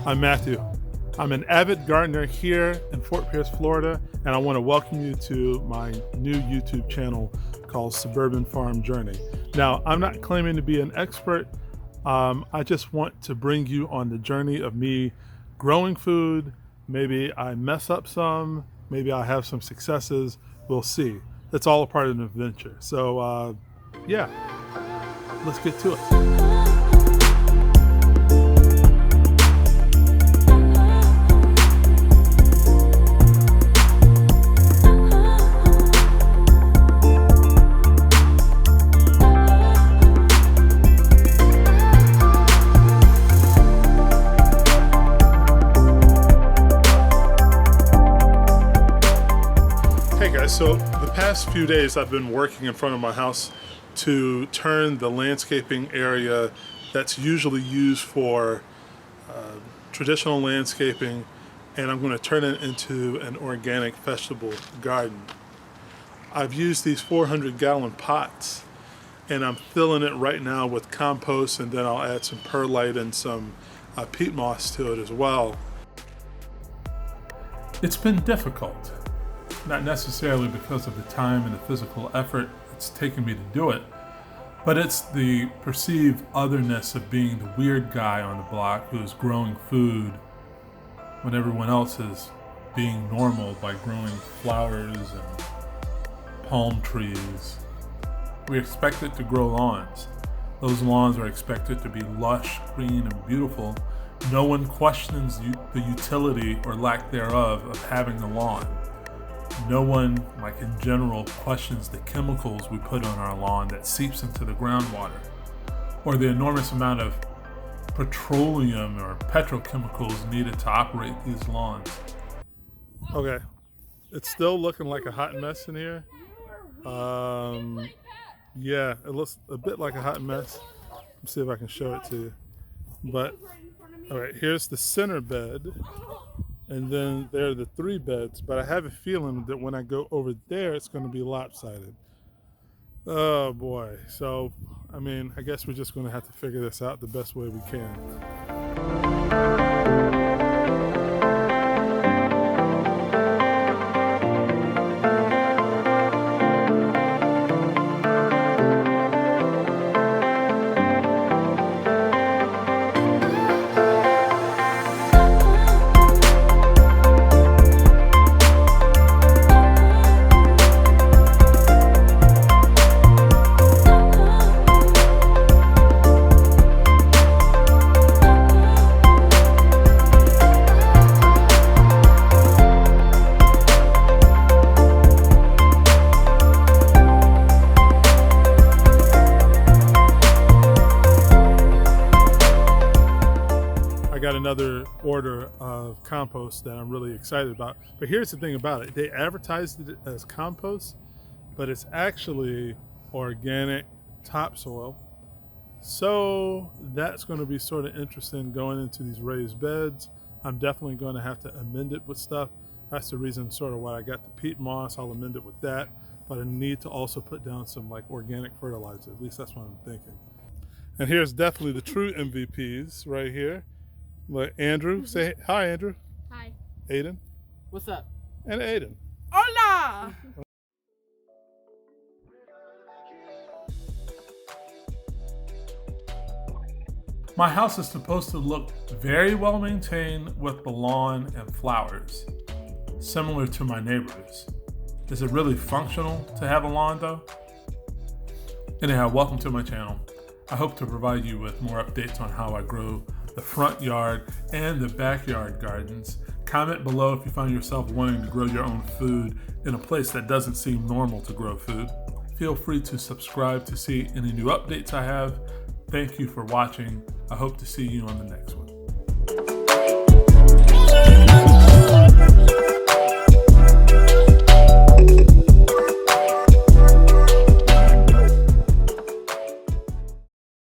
I'm Matthew. I'm an avid gardener here in Fort Pierce, Florida, and I want to welcome you to my new YouTube channel called Suburban Farm Journey. Now, I'm not claiming to be an expert. I just want to bring you on the journey of me growing food. Maybe I mess up some, maybe I have some successes. We'll see. It's all a part of an adventure. So yeah, let's get to it. So the past few days I've been working in front of my house to turn the landscaping area that's usually used for traditional landscaping, and I'm going to turn it into an organic vegetable garden. I've used these 400-gallon pots, and I'm filling it right now with compost, and then I'll add some perlite and some peat moss to it as well. It's been difficult. Not necessarily because of the time and the physical effort it's taken me to do it, but it's the perceived otherness of being the weird guy on the block who is growing food when everyone else is being normal by growing flowers and palm trees. We expect it to grow lawns. Those lawns are expected to be lush, green, and beautiful. No one questions the utility or lack thereof of having a lawn. No one, like in general, questions the chemicals we put on our lawn that seeps into the groundwater, or the enormous amount of petroleum or petrochemicals needed to operate these lawns. Okay, it's still looking like a hot mess in here. Yeah, it looks a bit like a hot mess. Let's see if I can show it to you. But, all right, here's the center bed. And then there are the 3 beds, but I have a feeling that when I go over there, it's going to be lopsided. Oh boy. So, I mean, I guess we're just going to have to figure this out the best way we can. I got another order of compost that I'm really excited about. But here's the thing about it. They advertised it as compost, but it's actually organic topsoil. So that's going to be sort of interesting going into these raised beds. I'm definitely going to have to amend it with stuff. That's the reason sort of why I got the peat moss. I'll amend it with that. But I need to also put down some like organic fertilizer. At least that's what I'm thinking. And here's definitely the true MVPs right here. But Andrew, say hi, Andrew. Hi. Aiden. What's up? And Aiden. Hola! My house is supposed to look very well maintained with the lawn and flowers, similar to my neighbors. Is it really functional to have a lawn though? Anyhow, welcome to my channel. I hope to provide you with more updates on how I grow the front yard and the backyard gardens. Comment below if you find yourself wanting to grow your own food in a place that doesn't seem normal to grow food. Feel free to subscribe to see any new updates I have. Thank you for watching. I hope to see you on the next one.